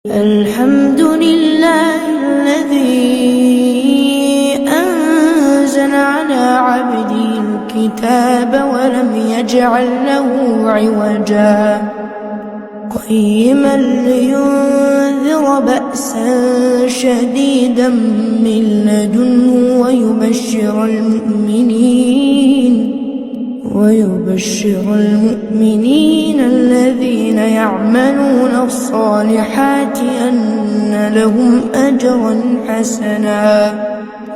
الحمد لله الذي أنزل على عبده الكتاب ولم يجعل له عوجا قيما لينذر بأسا شديدا من لدنه ويبشر المؤمنين الذين يعملون الصالحات أن لهم أجرا حسنا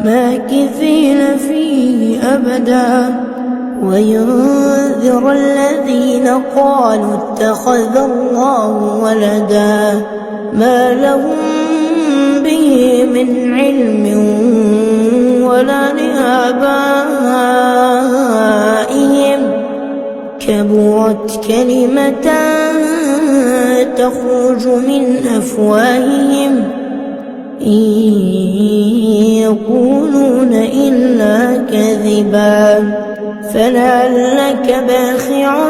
ماكثين فيه أبدا وينذر الذين قالوا اتخذ الله ولدا ما لهم به من علم ولا لآبائهم كبرت كلمة تخرج من أفواههم إن يقولون إلا كذبا فلعلك باخع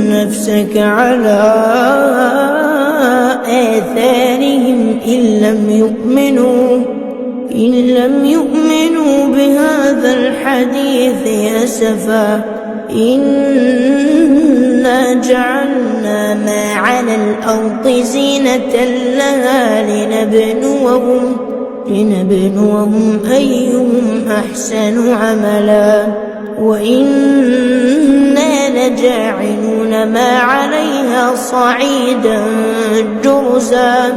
نفسك على آثارهم إن لم يؤمنوا بهذا الحديث أسفا إنا جعلنا ما على الأرض زينة لها لنبلوهم أيهم أحسن عملا وإنا لجاعلون ما عليها صعيدا جرزا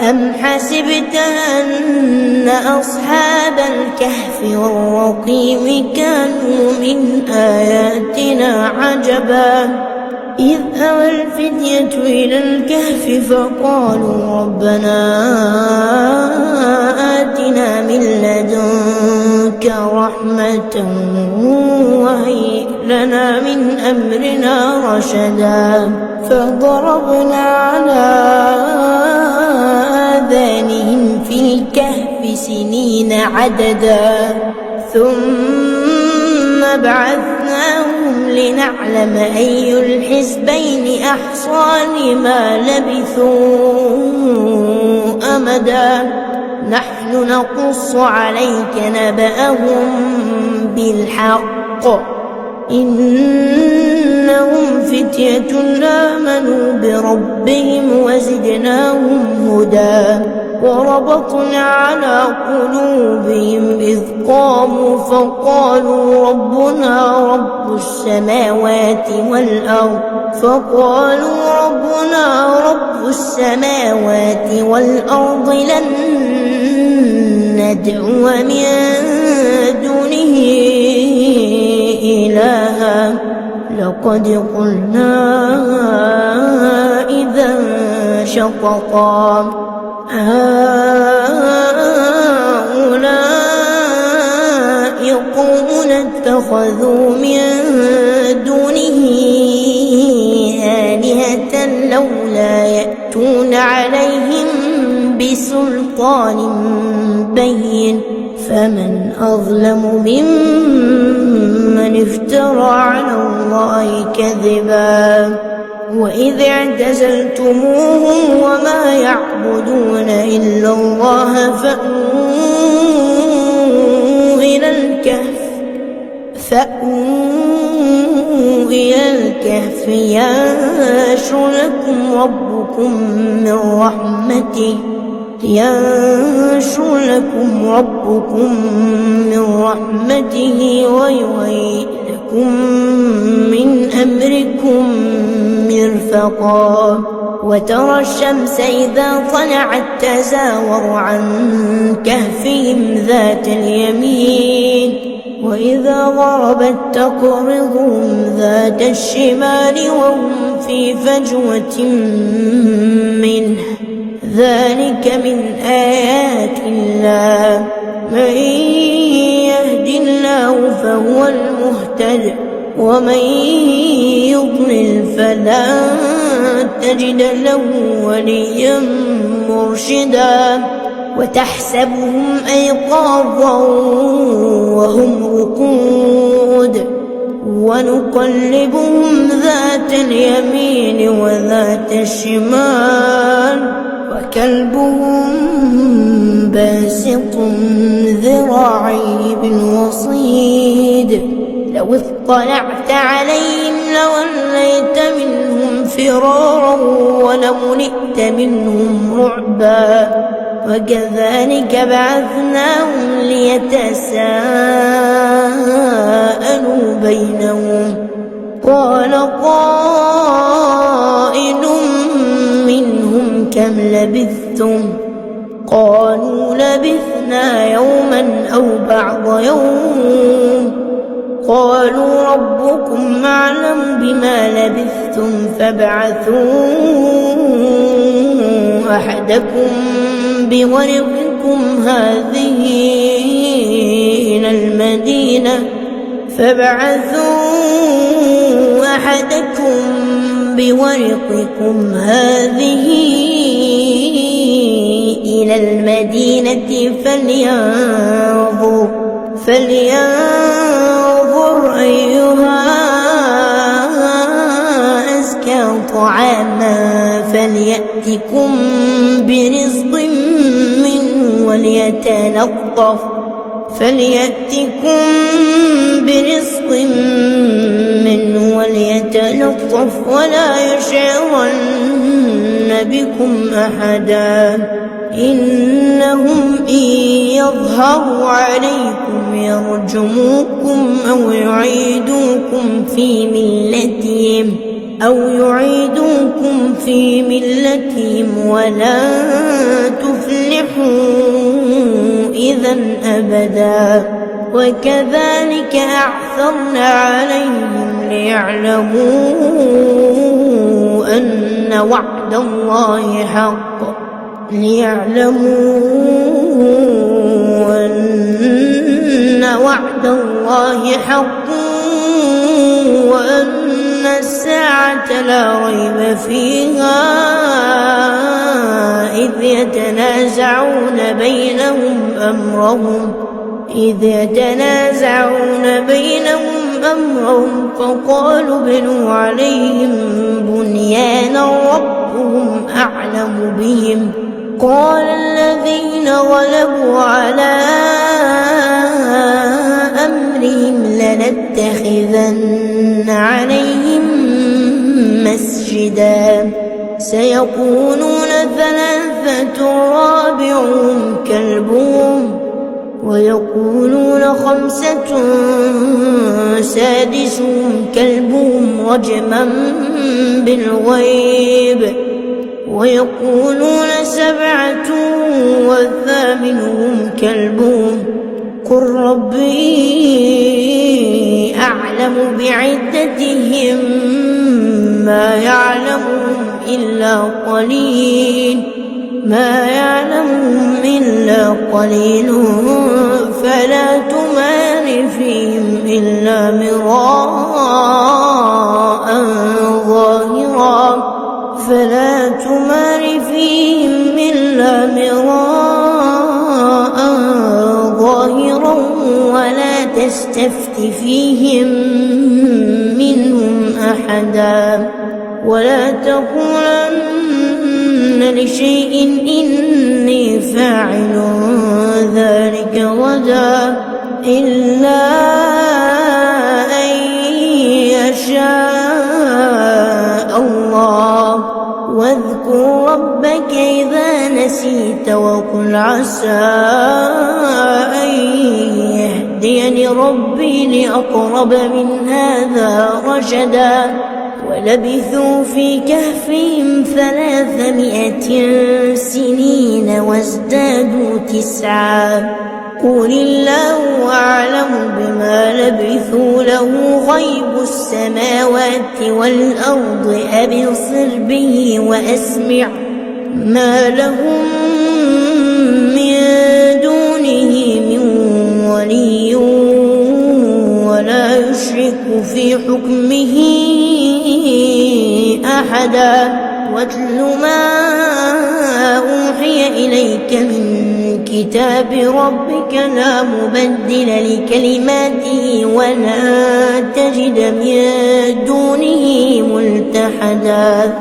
أم حسبت أن أصحاب الكهف والرقيم كانوا من آياتنا عجبا إذ أوى الفتية إلى الكهف فقالوا ربنا آتنا من لدنك رحمة وهيئ لنا من أمرنا رشدا فضربنا على آذانهم في الكهف سنين عددا ثم بعثناهم لنعلم أي الحزبين أحصى لما لبثوا أمدا نحن نقص عليك نبأهم بالحق إنهم فتية آمنوا بربهم وزدناهم هدى وربطنا على قلوبهم إذ قاموا فقالوا ربنا رب السماوات والأرض لن ندعو من دونه إلها لقد قلنا إذا شططا هؤلاء قوم اتخذوا من دونه آلهة لولا يأتون عليهم بسلطان بين فمن أظلم ممن افترى على الله كذبا وإذ اعتزلتموهم وما يعبدون إلا الله فأووا إلى الكهف ينشر لكم ربكم من رحمته ويهيئ لكم من أمركم مرفقا وترى الشمس إذا طلعت تزاور عن كهفهم ذات اليمين وإذا غربت تقرضهم ذات الشمال وهم في فجوة منه ذلك من آيات الله من يهد الله فهو المهتد ومن يضلل فلا تجد له وليا مرشدا وتحسبهم أيقاظا وهم رقود ونقلبهم ذات اليمين وذات الشمال وكلبهم باسط ذراعيه بالوصيد لو اطلعت عليهم لوليت منهم فرارا ولملئت منهم رعبا وكذلك بعثناهم ليتساءلوا بينهم قال قائل منهم كم لبثتم قالوا لبثنا يوما أو بعض يوم قالوا ربكم أعلم بما لبثتم فابعثوا أحدكم بورقكم هذه إلى المدينة فلينظر أيها أزكى طعاما فليأتكم برزق منه وليتلطف ولا يشعرن بكم أحدا إنهم إن يظهروا عليكم يرجموكم أو يعيدوكم في ملتهم ولن تفلحوا إذا أبدا وكذلك أعثرنا عليهم ليعلموا أن وعد الله حق وأن الساعة لا ريب فيها إذ يتنازعون بينهم أمرهم فقالوا ابنوا عليهم بنيانا ربهم أعلم بهم قال الذين غلبوا على أمرهم لنتخذن عليهم مسجدا سيقولون ثلاثة رابعهم كلبهم ويقولون خمسة سادسهم كلبهم رجما بالغيب ويقولون سبعة وثامنهم كلبهم قل ربي أعلم بعدتهم ما يعلمهم إلا قليل فلا تمار فيهم إلا مراء ظاهرا ولا تستفت فيهم منهم أحدا ولا تقولن لشيء إني فاعل ذلك غدا إلا أن يشاء الله واذكر ربك إذا نسيت وقل عسى أن يهديني ربي لأقرب من هذا رشدا ولبثوا في كهفهم 300 سنين وازدادوا 9 قل الله أعلم بما لبثوا له غيب السماوات والأرض أبصر به وأسمع ما لهم من دونه من ولي ولا يشرك في حكمه أحدا واتل ما أوحي إليك من كتاب ربك لا مبدل لكلماته ولا تجد من دونه ملتحدا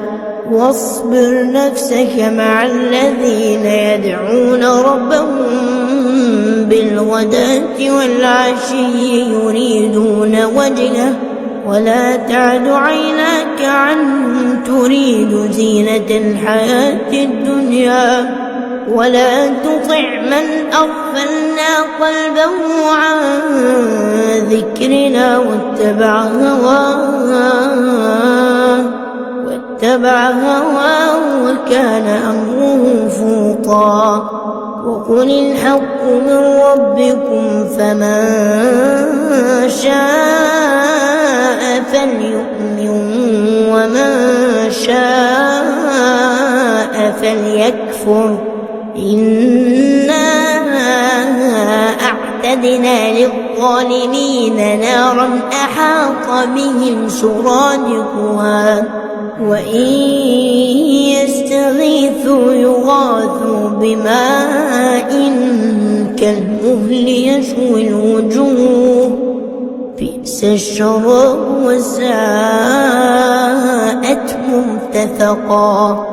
واصبر نفسك مع الذين يدعون ربهم بالغداة والعشي يريدون وجهه ولا تعد عيناك عنهم تريد زينة الحياة الدنيا ولا تطع من أغفلنا قلبه عن ذكرنا واتبع هواه وكان أمره فرطا وقل الحق من ربكم فمن شاء فليؤمن ومن شاء فليكفر إنا أعتدنا للظالمين نارا أحاط بهم سرادقها وإن يستغيثوا يغاثوا بماء كالمهل يشوي الوجوه بئس الشراب وساءت مرتفقا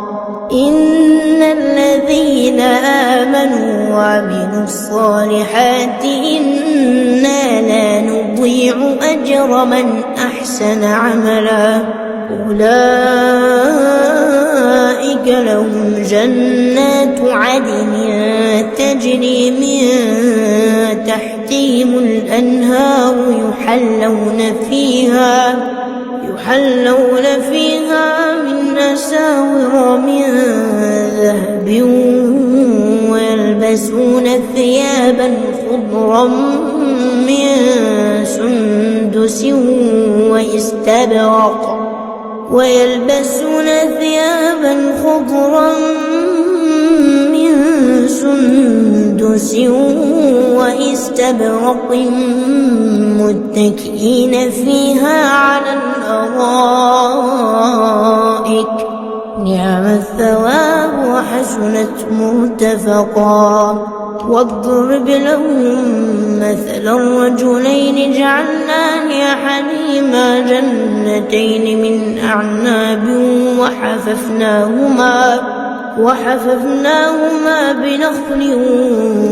إن الذين آمنوا وعملوا الصالحات إنا لا نضيع أجر من أحسن عملا أولئك لهم جنات عدن تجري من تحتهم الأنهار يحلون فيها من أساور من ذهب ويلبسون ثيابا خضرا من سندس واستبرق متكئين فيها على الأرائك نعم الثواب وحسنت مرتفقا واضرب لهم مثلا رجلين جعلنا لأحدهما جنتين من أعناب وحففناهما بنخل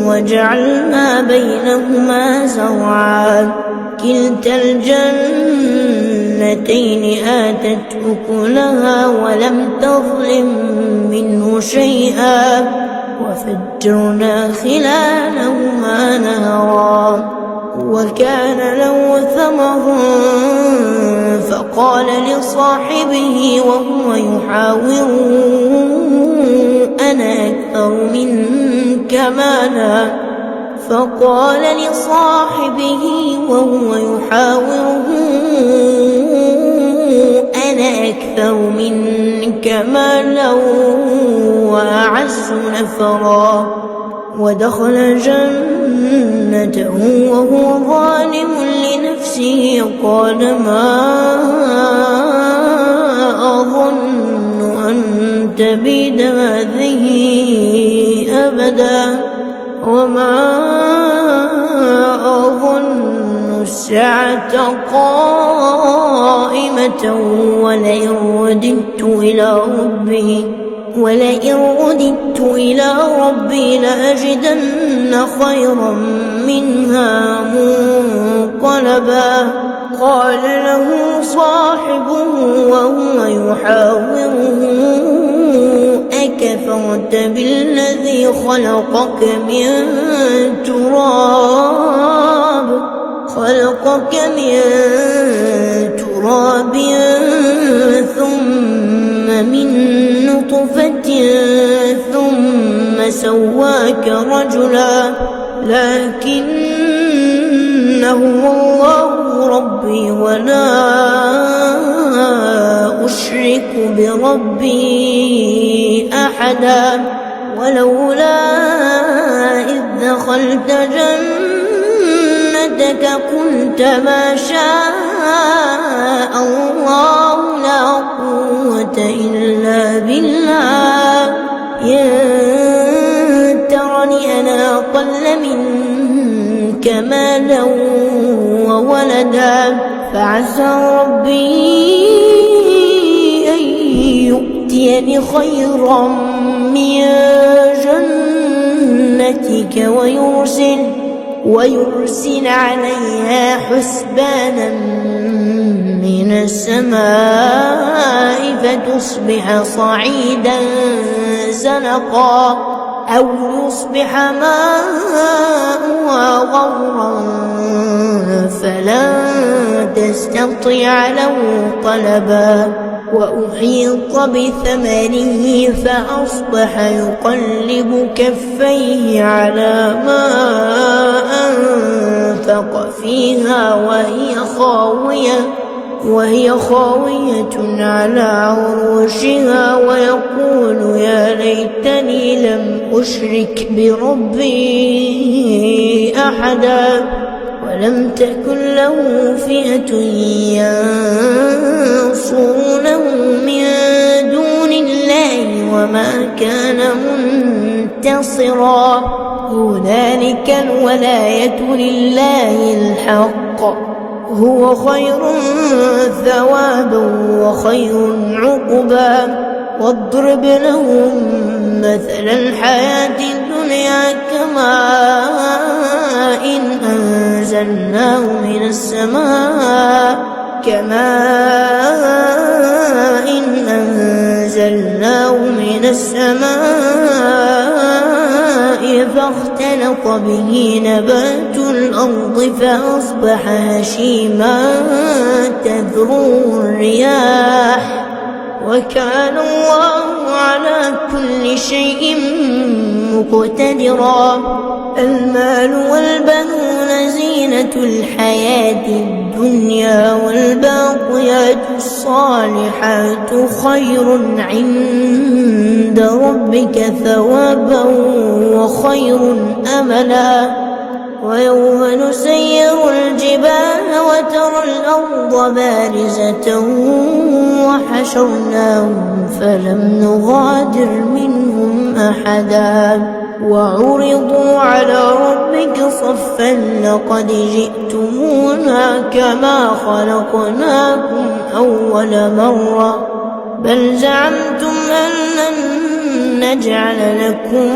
وجعلنا بينهما زرعا كلتا الجنتين آتت أكلها ولم تظلم منه شيئا وفجرنا خلالهما نهرا وكان له ثمر فقال لصاحبه وهو يحاوره أنا أكثر منك مالا وأعز نفرا ودخل جنته وهو ظالم لنفسه قال ما أظن أن تبيد هذه أبدا وما أظن الساعة قائمة ولئن رددت إلى ربي لأجدن خيرا منها منقلبا قال له صاحبه وهو يحاوره أكفرت بالذي خلقك من تراب ثم من نطفة ثم سواك رجلا لكن الله ربي ولا أشرك بربي أحدا ولولا إذ دخلت جنتك قلت ما شاء الله لا قوة إلا بالله إن ترني أنا أقل منك مالا وولدا فعسى ربي أن يؤتيني خيرا من جنتك ويرسل عليها حسبانا من السماء فتصبح صعيدا زلقا أو يصبح ماؤها غورا فلن تستطيع له طلبا وأحيط بثمره فأصبح يقلب كفيه على ما أنفق فيها وهي خاوية على عروشها ويقول يا ليتني لم أشرك بربي أحدا ولم تكن له فئة ينصرونه من دون الله وما كان منتصرا هنالك الولاية لله الحق هو خير ثوابا وخير عقبا واضرب لهم مثل الحياة الدنيا كماء أنزلناه من السماء فاختلط به نبات الأرض فأصبح هشيما تذروه الرياح وكان الله على كل شيء مقتدرا المال والبنون زينة الحياة الدنيا والباقيات الصالحات خير عند ربك ثوابا وخير أملا ويوم نسير الجبال وترى الأرض بارزة وحشرناهم فلم نغادر منهم أحدا وعرضوا على ربك صفا لقد جئتمونا كما خلقناكم أول مرة بل زعمتم أن لن نجعل لكم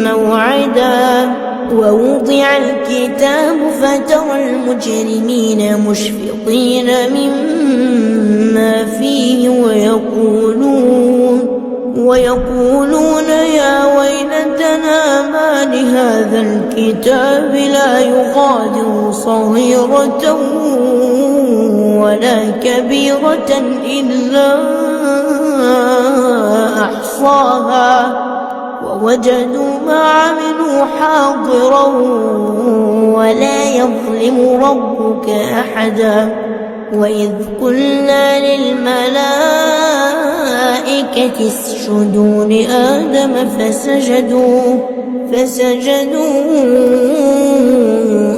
موعدا ووضع الكتاب فترى المجرمين مشفقين مما فيه ويقولون يا ويلتنا ما لهذا الكتاب لا يغادر صغيرة ولا كبيرة إلا أحصاها ووجدوا ما عملوا حاضرا ولا يظلم ربك أحدا وإذ قلنا للملائكة اسجدوا لآدم فسجدوا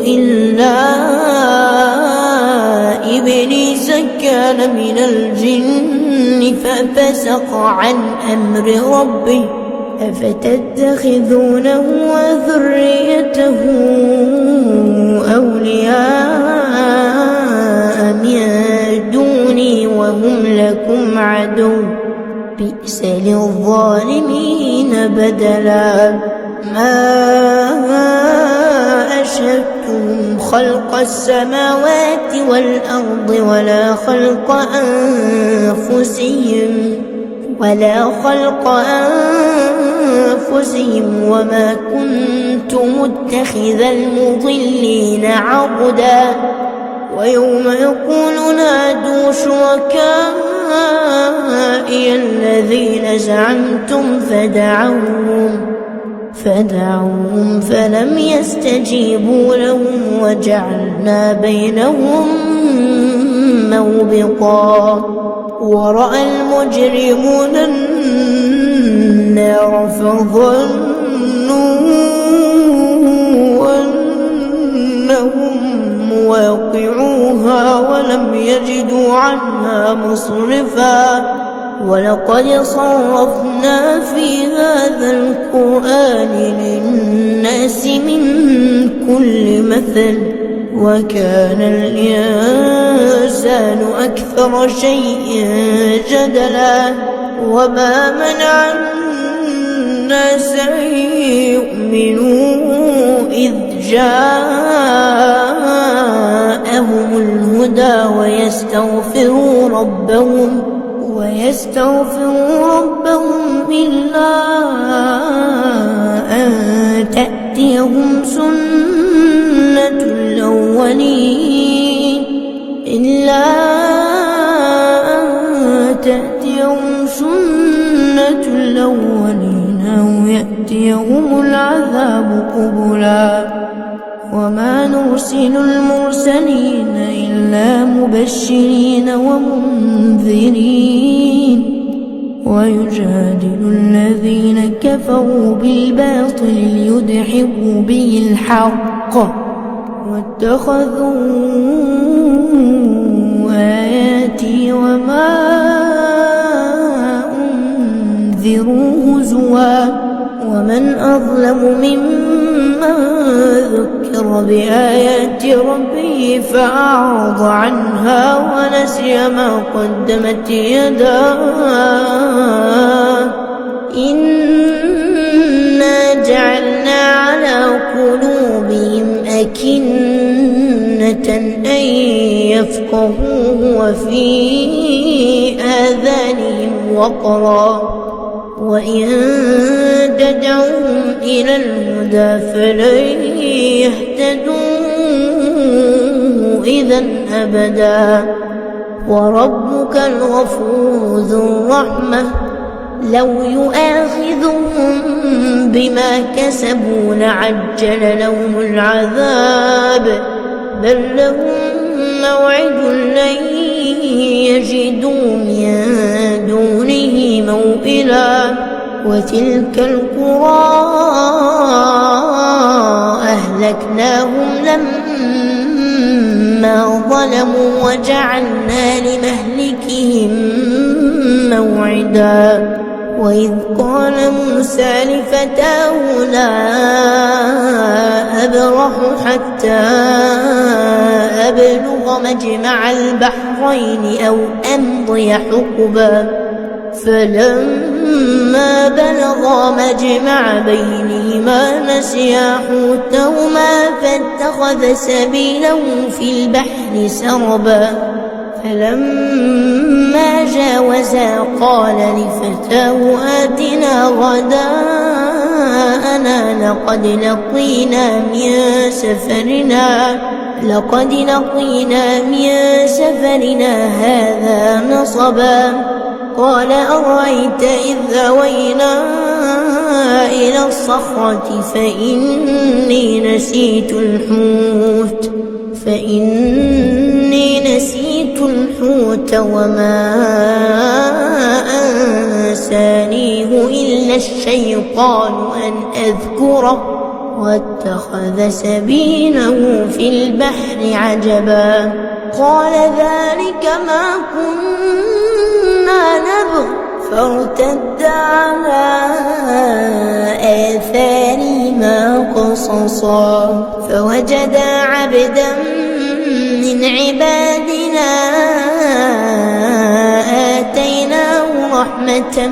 إلا إبليس كان من الجن ففسق عن أمر ربه أفتتخذونه وذريته أولياء من دوني وهم لكم عدو بئس للظالمين بدلا ما أشهدتهم خلق السماوات والأرض ولا خلق أنفسهم وما كنت متخذ المضلين عضدا ويوم يقول نادوا شركائي الذين زعمتم فدعوهم فلم يستجيبوا لهم وجعلنا بينهم موبقا ورأى المجرمون النار فظنوا أنهم واقعوها ولم يجدوا عنها مصرفا ولقد صرفنا في هذا القرآن من كل مثل وكان الإنسان أكثر شيء جدلا وما منع الناس أن يؤمنوا إذ جاءهم الهدى ويستغفروا ربهم إلا أن تأتيهم سنة الأولين أو يأتيهم العذاب قبلا وما نرسل المرسلين إلا مبشرين ومنذرين ويجادل الذين كفروا بالباطل ليدحضوا به الحق واتخذوا آياتي وما أنذروا هزوا ومن أظلم ممن ذكر بآيات ربه فأعرض عنها ونسي ما قدمت يداه إنا جعلنا على قلوبهم أكنة أن يفقهوه وفي آذانهم وقرا وإن تدعوهم إلى الهدى فلن يهتدوا إذا أبدا وربك الغفور ذو الرحمة لو يؤاخذهم بما كسبوا لعجل لهم العذاب بل لهم موعد لن يجدوا من دونه موئلا وتلك القرى أهلكناهم لما ظلموا وجعلنا لمهلكهم موعدا وإذ قال موسى لفتاه لا أبرح حتى أبلغ مجمع البحرين أو أمضي حقبا فلما بلغا مجمع بينهما نسيا حوتهما فاتخذ سبيله في البحر سربا فلما جاوزا قال لفتاه آتنا غداءنا لقد لقينا من سفرنا هذا نصبا قال أرأيت إذ أوينا إلى الصخرة فإني نسيت الحوت وما أنسانيه إلا الشيطان أن أذكره واتخذ سبيله في البحر عجبا قال ذلك ما كنا نبغ فارتدا على آثارهما قصصا فوجدا عبدا من عبادنا آتيناه رحمة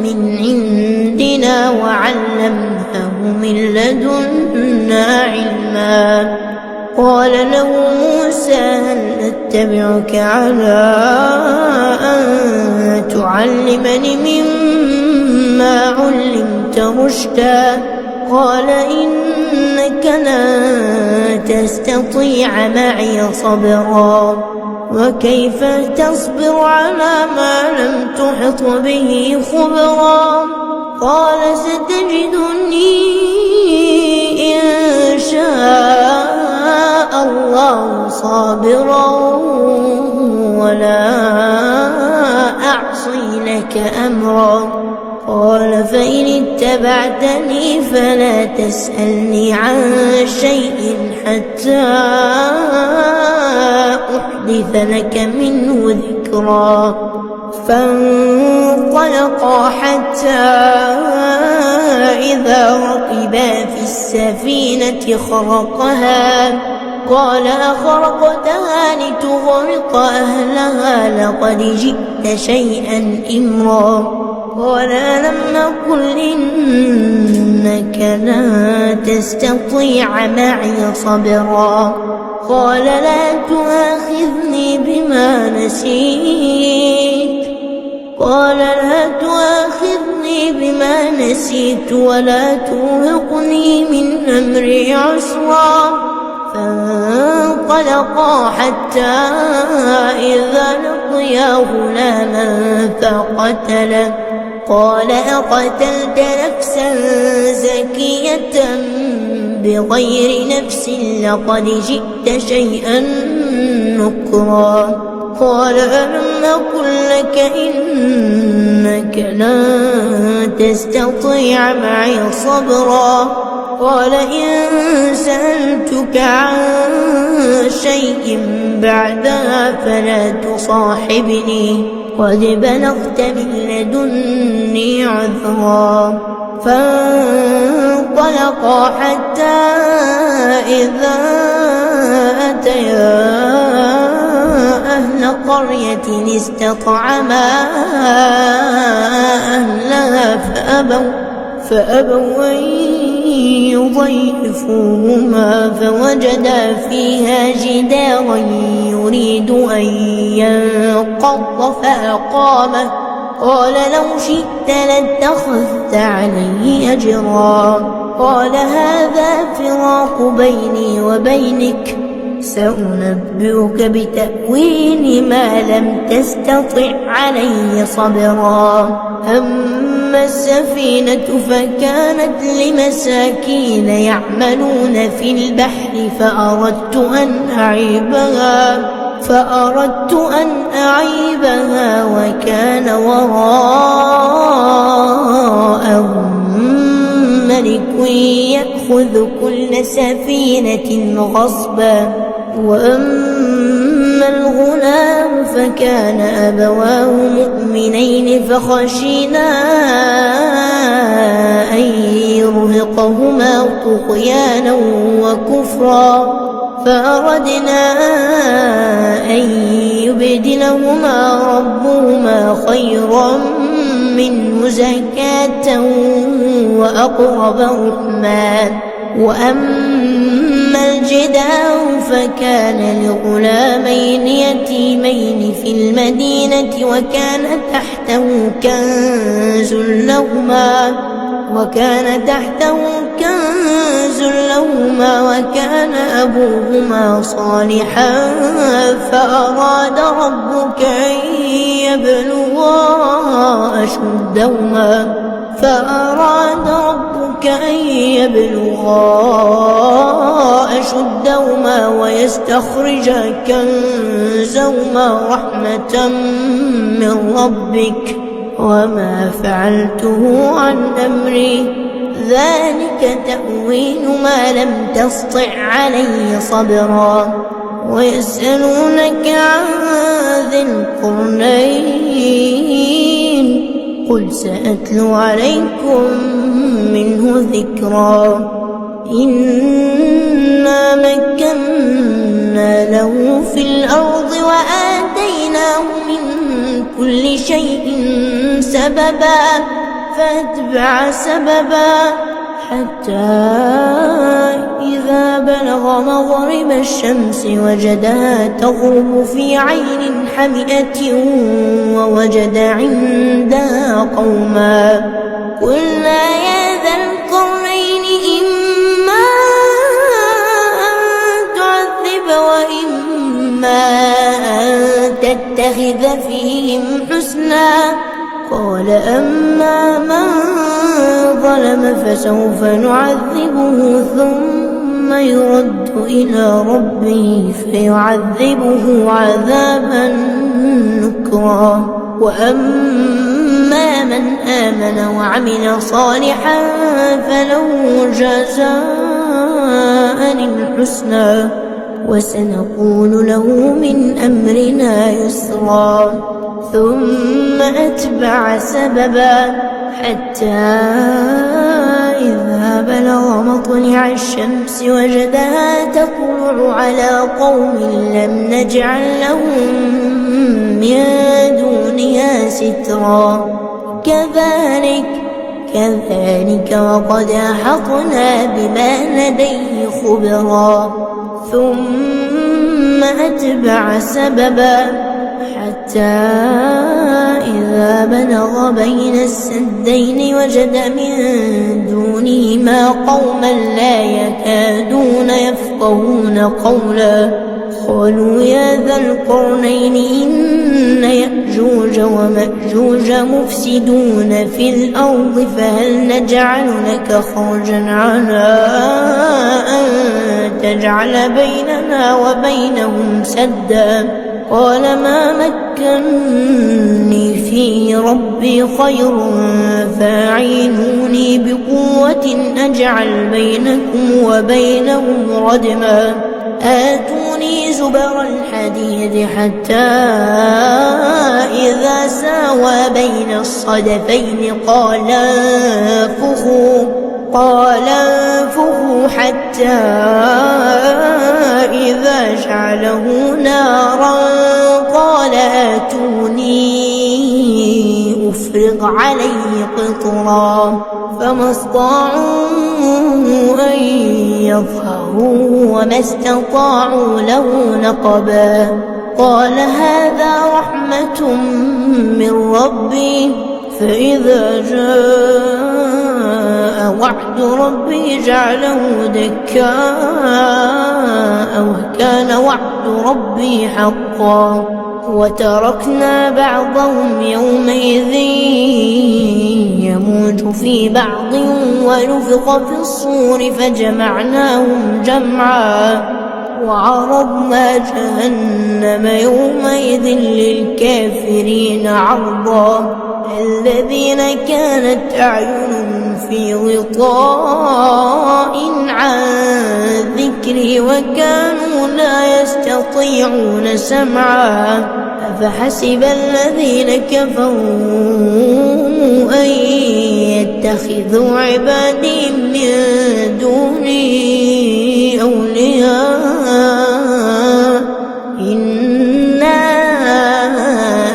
من عندنا وعلمناه من لدنا علما قال له موسى هل أتبعك على أن تعلمني مما علمت رشدا قال إنك لن تستطيع معي صبرا وكيف تصبر على ما لم تحط به خبرا قال ستجدني إن شاء الله صابرا ولا أعصي لك أمرا قال فإن اتبعتني فلا تسألني عن شيء حتى أحدث لك منه ذكرا فانطلقا حتى إذا ركبا في السفينة خرقها قال أخرقتها لتغرق أهلها لقد جئت شيئا إمرا قال ألم أقل إنك لن تستطيع معي صبرا قال لا تؤاخذني بما نسيت ولا ترهقني من أمري عسرا فانطلقا حتى إذا لقيا غلاما فقتله قال أقتلت نفسا زكية بغير نفس لقد جئت شيئا نكرا قال ألم أقل لك إنك لن تستطيع معي صبرا قال إن سألتك عن شيء بعدها فلا تصاحبني قد بلغت من لدني عذرا فانطلقا حتى إذا أتيا أهل قرية استطعما أهلها فأبوا أن يضيفوهما فوجدا فيها جدارا يريد أن ينقض فأقامه قال لو شئت لاتخذت عليه أجرا قال هذا فراق بيني وبينك سأنبئك بتأويل ما لم تستطع عليه صبرا أما السفينة فكانت لمساكين يعملون في البحر فأردت أن أعيبها وكان وراءهم ملك يأخذ كل سفينة غصبا وأما الغلام فكان أبواه مؤمنين فخشينا أن يرهقهما طغيانا وكفرا فأردنا أن يبدلهما ربهما خيرا منه زكاة وأقرب رحما وأما الجدار فكان لغلامين يتيمين في المدينة وكان تحته كنز لهما وكان أبوهما صالحا فأراد ربك أن يبلغا أشدهما ويستخرجا كنزهما رحمة من ربك وما فعلته عن أمري ذلك تأويل ما لم تسطع عليه صبرا ويسألونك عن ذي القرنين قل سأتلو عليكم منه ذكرا إنا مكنا له في الأرض وآتيناه من كل شيء سببا فأتبع سببا حتى إذا بلغ مغرب الشمس وجدها تغرب في عين حمئة ووجد عندها قوما قلنا يا ذا القرنين إما أن تعذب وإما أن تتخذ فيهم حسنا قال أما من ظلم فسوف نعذبه ثم يرد إلى ربه فيعذبه عذابا نكرا وأما من آمن وعمل صالحا فله جزاء الحسنى وسنقول له من أمرنا يسرا ثم أتبع سببا حتى الشمس وجدها تطلع على قوم لم نجعل لهم من دونها سترا كذلك وقد أحطنا بما لديه خبرا ثم أتبع سببا حتى إذا بلغ بين السدين وجد من دونهما قوما لا يكادون يفقهون قولا قالوا يا ذا القرنين إن يأجوج ومأجوج مفسدون في الأرض فهل نجعل لك خرجا على أن تجعل بيننا وبينهم سدا قال ما مكني فيه ربي خير فاعينوني بقوة أجعل بينكم وبينهم ردما آتوني زبر الحديد حتى إذا ساوى بين الصدفين قال انفخوا حتى إذا جعله نارا قال آتوني أفرغ عليه قطرا فما استطاعوا أن يظهروا وما استطاعوا له نقبا قال هذا رحمة من ربي فإذا جاء وعد ربي جعله دكاء وكان وعد ربي حقا وتركنا بعضهم يومئذ يموج في بعض ونفخ في الصور فجمعناهم جمعا وعرضنا جهنم يومئذ للكافرين عرضا الذين كانت أعينهم في غطاء عن ذكري وكانوا لا يستطيعون سمعا أفحسب الذين كفروا أن يتخذوا عبادي من دوني أولياء إنا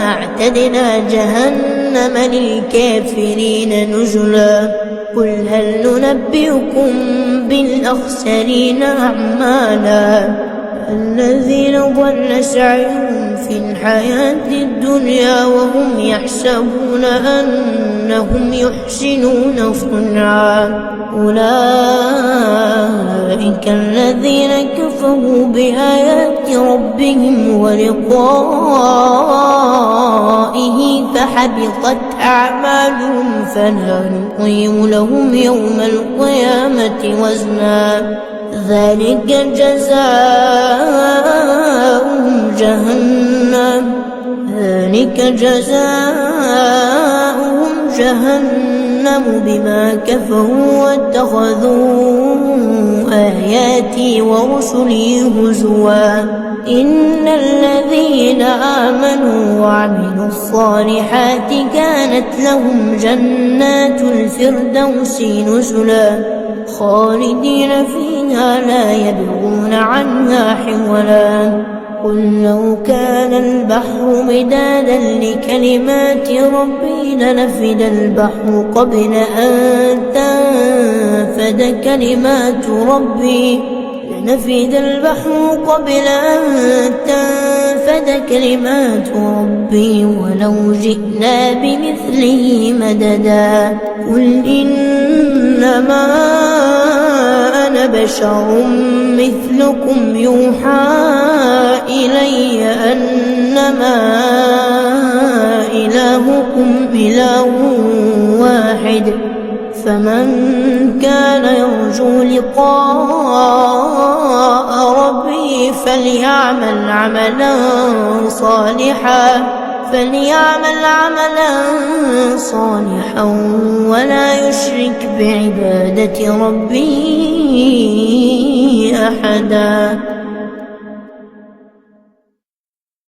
أعتدنا جهنم للكافرين نزلا قل هل ننبئكم بالأخسرين أعمالا الذين ضل سعيهم في الحياة الدنيا وهم يحسبون أنهم يحسنون صنعا أولئك الذين كفروا بآيات ربهم ولقائه فحبطت أعمالهم فلا نقيم لهم يوم القيامة وزنا ذلك جزاؤهم جهنم بما كفروا واتخذوا آياتي ورسلي هزوا إن الذين آمنوا وعملوا الصالحات كانت لهم جنات الفردوس نزلا خالدين فيها لا يبغون عنها حولا قل لو كان البحر مدادا لكلمات ربي لنفد البحر قبل أن تنفد كلمات ربي ولو جئنا بمثله مددا قل إنما أنا بشر مثلكم يوحى إلي أنما إلهكم إله واحد فمن كان يرجو لقاء ربه فليعمل عملا صالحا ولا يشرك بعبادة ربه أحدا.